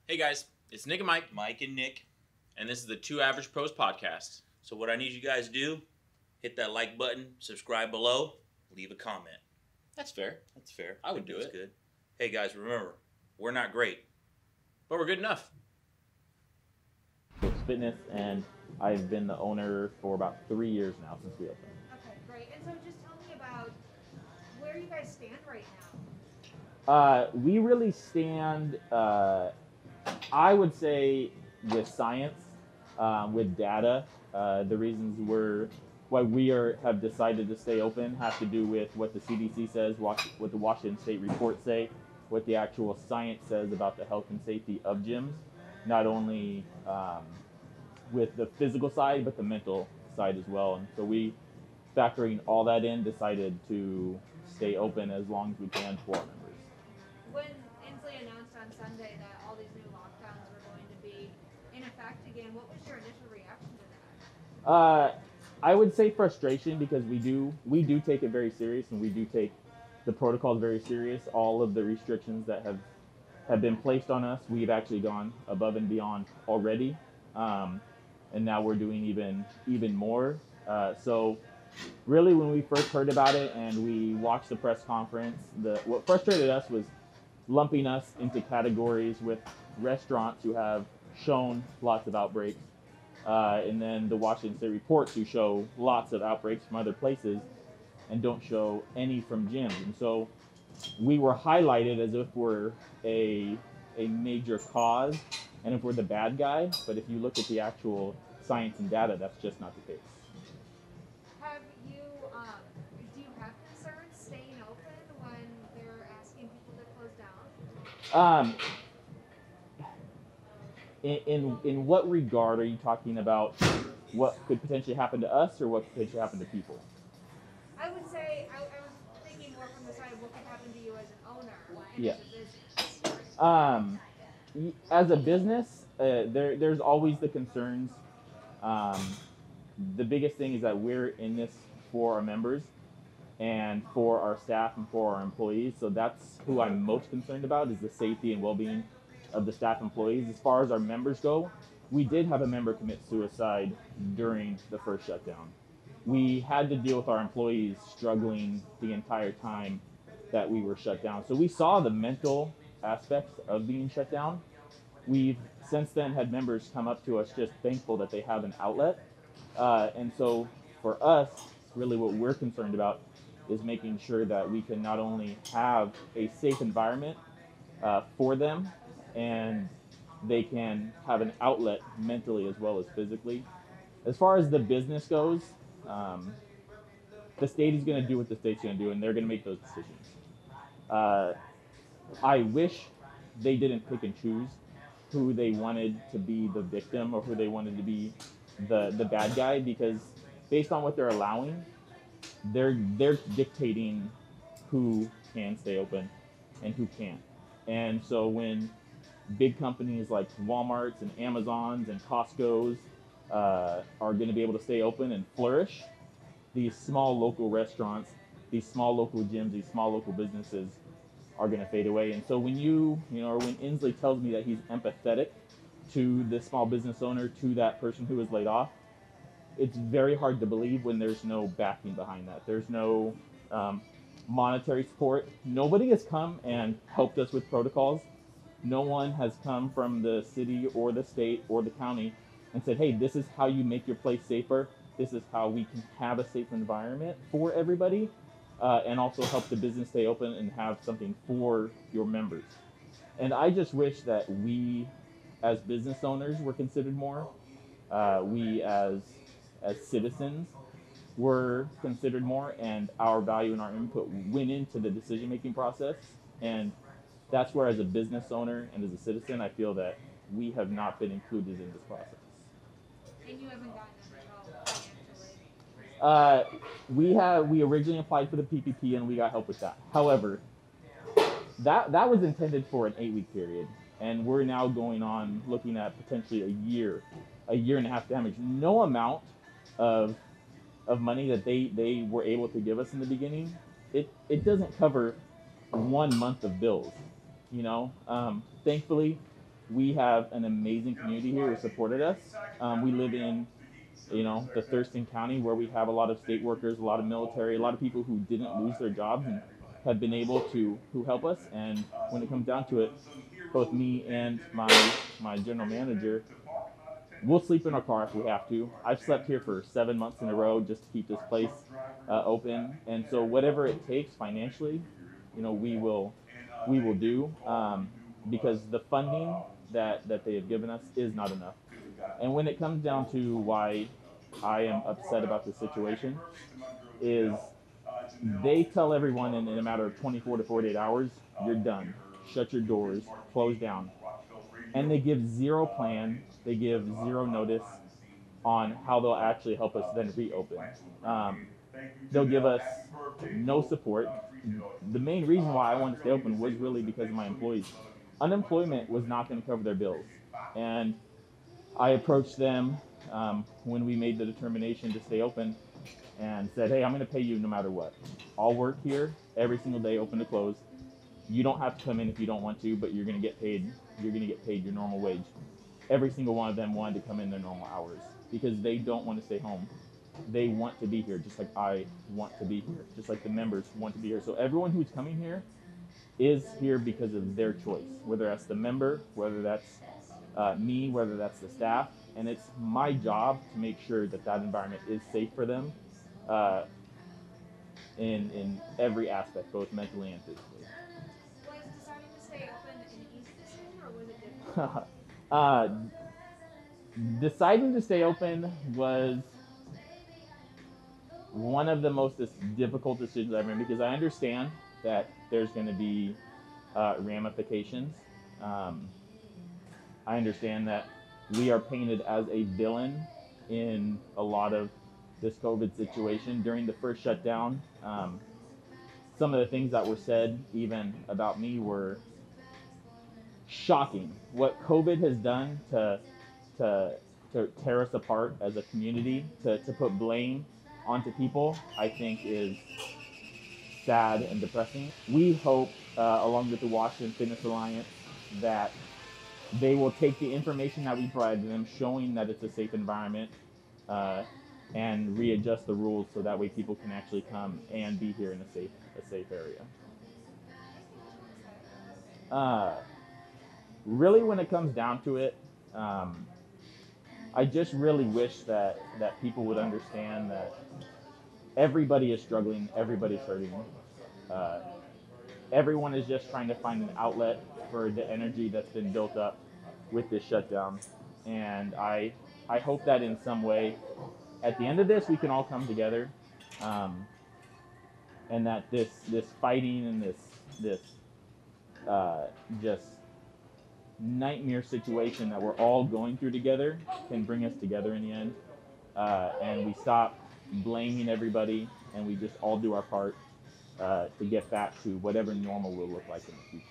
Hey guys, it's Nick and Mike, Mike and Nick. and this is the Two Average Pros podcast. So what I need you guys to do, hit that like button, subscribe below, leave a comment. That's fair, That's fair. I would do That's it. good. Hey guys, remember, we're not great. but we're good enough. It's fitness, and I've been the owner for about 3 years now since we opened. Okay, great. And so just tell me about where you guys stand right We really stand, I would say, with science, with data. The reasons why we have decided to stay open have to do with what the CDC says, what the Washington State reports say, what the actual science says about the health and safety of gyms, not only with the physical side, but the mental side as well. And so we, factoring all that in, decided to stay open as long as we can for our members. now. When Inslee announced on Sunday that all these new lockdowns were going to be in effect again, what was your initial reaction to that? I would say frustration, because we do take it very serious, and we do take the protocols very serious. All of the restrictions that have been placed on us, we've actually gone above and beyond already, and now we're doing even more. So really, when we first heard about it and we watched the press conference, what frustrated us was lumping us into categories with restaurants who have shown lots of outbreaks, and then the Washington State reports who show lots of outbreaks from other places and don't show any from gyms. And so we were highlighted as if we're a major cause and if we're the bad guy. But if you look at the actual science and data, that's just not the case. Have you, do you have concerns staying open when they're asking people to close down? In what regard are you talking about? What could potentially happen to us, or what could potentially happen to people? I would say, I was thinking more from the side of what could happen to you as an owner and Yeah. as a business. As a business, there's always the concerns. The biggest thing is that we're in this for our members and for our staff and for our employees. So that's who I'm most concerned about, is the safety and well-being of the staff employees. As far as our members go, we did have a member commit suicide during the first shutdown. We had to deal with our employees struggling the entire time that we were shut down. So we saw the mental aspects of being shut down. We've since then had members come up to us just thankful that they have an outlet. And so for us, really what we're concerned about is making sure that we can not only have a safe environment for them, and they can have an outlet mentally as well as physically. As far as the business goes, the state is going to do what the state's going to do, and they're going to make those decisions. I wish they didn't pick and choose who they wanted to be the victim or who they wanted to be the bad guy, because based on what they're allowing, they're dictating who can stay open and who can't. And so when big companies like Walmart's and Amazon's and Costco's are going to be able to stay open and flourish, these small local restaurants, these small local gyms, these small local businesses are going to fade away. And so when or when Inslee tells me that he's empathetic to the small business owner, to that person who was laid off, it's very hard to believe when there's no backing behind that. There's no monetary support. Nobody has come and helped us with protocols. No one has come from the city or the state or the county and said, hey, this is how you make your place safer. This is how we can have a safe environment for everybody, and also help the business stay open and have something for your members. And I just wish that we as business owners were considered more. We as citizens were considered more, and our value and our input went into the decision-making process. And that's where, as a business owner and as a citizen, I feel that we have not been included in this process. And you haven't gotten any help financially? We originally applied for the PPP and we got help with that. However, that was intended for an 8-week period, and we're now going on looking at potentially a year and a half damage. No amount of money that they were able to give us in the beginning, it doesn't cover 1 month of bills. Thankfully, we have an amazing community here who supported us. We live in, the Thurston County, where we have a lot of state workers, a lot of military, a lot of people who didn't lose their jobs and have been able to who help us. And when it comes down to it, both me and my general manager, we'll sleep in our car if we have to. I've slept here for 7 months in a row just to keep this place open. And so whatever it takes financially, we will do, because the funding that they have given us is not enough. And when it comes down to why I am upset about the situation, is they tell everyone in a matter of 24 to 48 hours, you're done. Shut your doors, close down. And they give zero plan, they give zero notice on how they'll actually help us then reopen. They'll give us no support. The main reason why I wanted to stay open was really because of my employees. Unemployment was not going to cover their bills. And I approached them when we made the determination to stay open and said, hey, I'm going to pay you no matter what. I'll work here every single day, open to close. You don't have to come in if you don't want to, but you're going to get paid. You're going to get paid your normal wage. Every single one of them wanted to come in their normal hours because they don't want to stay home. They want to be here, just like I want to be here, just like the members want to be here. So everyone who's coming here is here because of their choice, whether that's the member, whether that's me, whether that's the staff. And it's my job to make sure that that environment is safe for them in every aspect, both mentally and physically. Was deciding to stay open an easy decision, or was it difficult? Deciding to stay open was one of the most difficult decisions I've made, because I understand that there's going to be ramifications. I understand that we are painted as a villain in a lot of this COVID situation. During the first shutdown, some of the things that were said even about me were shocking. What COVID has done to tear us apart as a community, to put blame onto people, I think is sad and depressing. We hope, along with the Washington Fitness Alliance, that they will take the information that we provide them, showing that it's a safe environment, and readjust the rules so that way people can actually come and be here in a safe area. Really, when it comes down to it, I just really wish that people would understand that everybody is struggling, everybody's hurting. Everyone is just trying to find an outlet for the energy that's been built up with this shutdown. And I hope that in some way, at the end of this, we can all come together, and that this fighting and this just nightmare situation that we're all going through together can bring us together in the end, and we stop blaming everybody, and we just all do our part to get back to whatever normal will look like in the future.